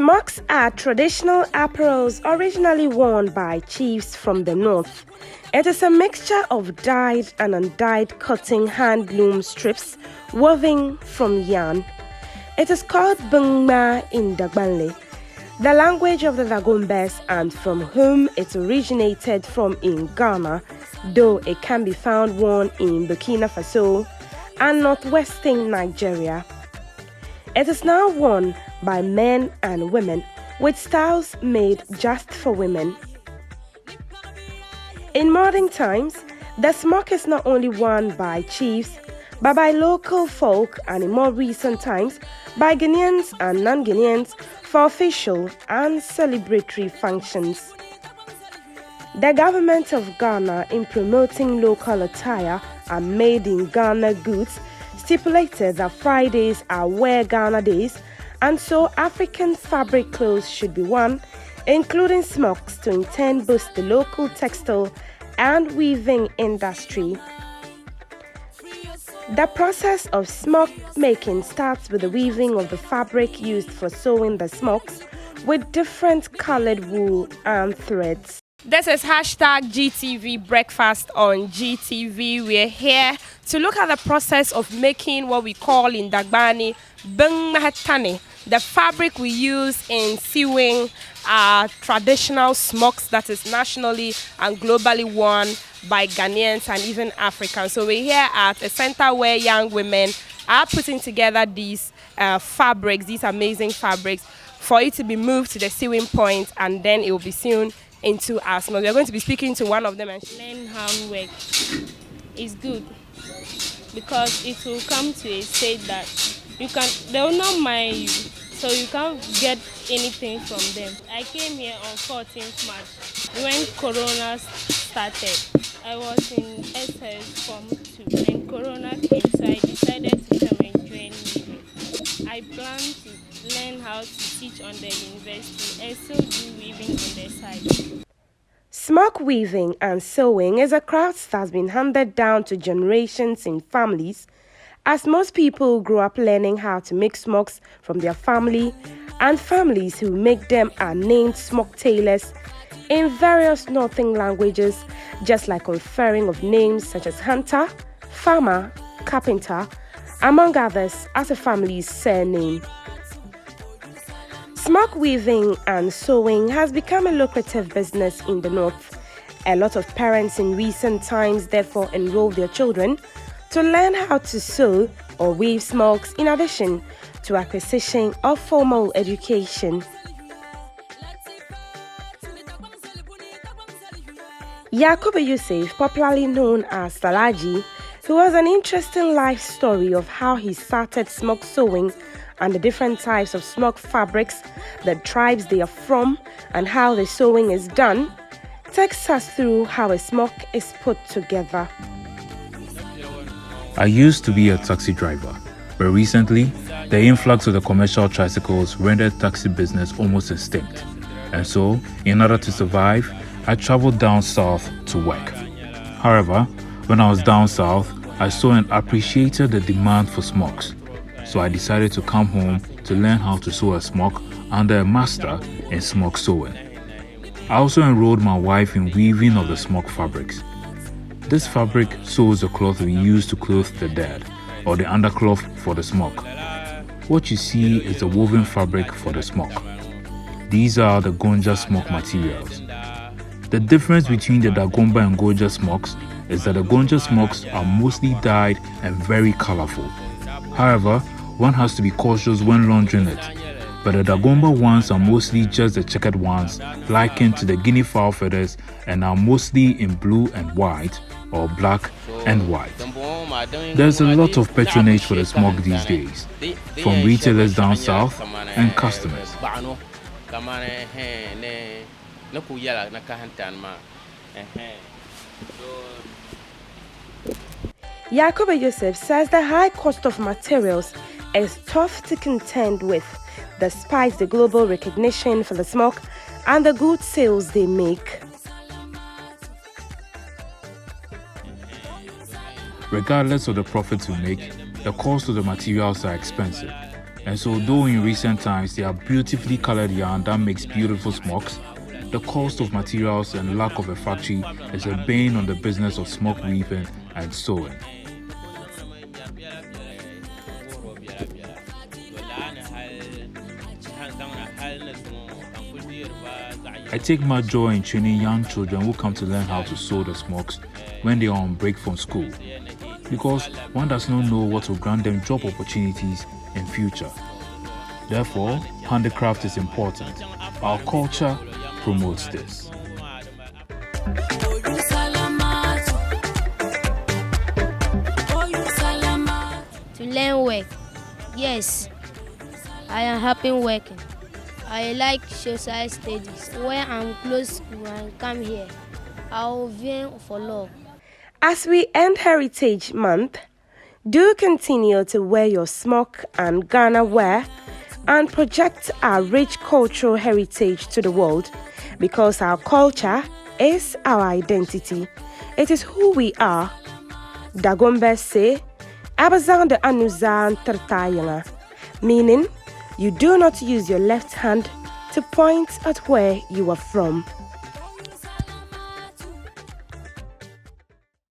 Smocks are traditional apparels originally worn by chiefs from the north. It is a mixture of dyed and undyed cotton handloom strips woven from yarn. It is called Bungma in Dagbanle, the language of the Dagombas, and from whom it originated from in Ghana, though it can be found worn in Burkina Faso and northwestern Nigeria. It is now worn by men and women with styles made just for women. In modern times, the smock is not only worn by chiefs, but by local folk, and in more recent times, by Ghanaians and non-Ghanaians for official and celebratory functions. The government of Ghana, in promoting local attire and made in Ghana goods, stipulated that Fridays are Wear Ghana days, and so African fabric clothes should be worn, including smocks, to in turn boost the local textile and weaving industry. The process of smock making starts with the weaving of the fabric used for sewing the smocks with different colored wool and threads. This is hashtag GTV Breakfast on GTV. We're here to look at the process of making what we call in Dagbani Bungmahatani, the fabric we use in sewing our traditional smocks that is nationally and globally worn by Ghanaians and even Africans. So we're here at a center where young women are putting together these fabrics, these amazing fabrics, for it to be moved to the sewing point, and then it will be sewn into our smocks. We're going to be speaking to one of them and learn handwork is good because it will come to a state that they will not mind you, so you can't get anything from them. I came here on 14th March when Corona started. I was in SS Form 2 and Corona came, so I decided to come and join weaving. I plan to learn how to teach on the university and still do weaving on the side. Smock weaving and sewing is a craft that's been handed down to generations in families, as most people grow up learning how to make smocks from their family, and families who make them are named smock tailors in various northern languages, just like conferring of names such as hunter, farmer, carpenter, among others, as a family's surname. Smock weaving and sewing has become a lucrative business in the north. A lot of parents in recent times therefore enroll their children to learn how to sew or weave smocks, in addition to acquisition of formal education. Yakubu Yusuf, popularly known as Salaji, who has an interesting life story of how he started smock sewing and the different types of smock fabrics, the tribes they are from, and how the sewing is done, takes us through how a smock is put together. I used to be a taxi driver, but recently, the influx of the commercial tricycles rendered taxi business almost extinct. And so, in order to survive, I traveled down south to work. However, when I was down south, I saw and appreciated the demand for smocks. So I decided to come home to learn how to sew a smock under a master in smock sewing. I also enrolled my wife in weaving of the smock fabrics. This fabric sews the cloth we use to clothe the dead, or the undercloth for the smock. What you see is the woven fabric for the smock. These are the Gonja smock materials. The difference between the Dagomba and Gonja smocks is that the Gonja smocks are mostly dyed and very colorful. However, one has to be cautious when laundering it, but the Dagomba ones are mostly just the checkered ones, likened to the guinea fowl feathers, and are mostly in blue and white or black and white. There's a lot of patronage for the smock these days, from retailers down south and customers. Yakubu Yusuf says the high cost of materials is tough to contend with, despite the global recognition for the smock and the good sales they make. Regardless of the profits we make, the cost of the materials are expensive. And so, though in recent times they are beautifully colored yarn that makes beautiful smocks, the cost of materials and lack of a factory is a bane on the business of smock weaving and sewing. I take much joy in training young children who come to learn how to sew the smocks when they are on break from school, because one does not know what will grant them job opportunities in future. Therefore, handicraft is important. Our culture promotes this. To learn work, yes, I am happy working. I like social studies. When I'm close to and come here, I'll vie for love. As we end Heritage Month, do continue to wear your smock and Ghana wear and project our rich cultural heritage to the world, because our culture is our identity. It is who we are. Dagombe say, Abazan de Anuzan Tertayanga, meaning you do not use your left hand to point at where you are from.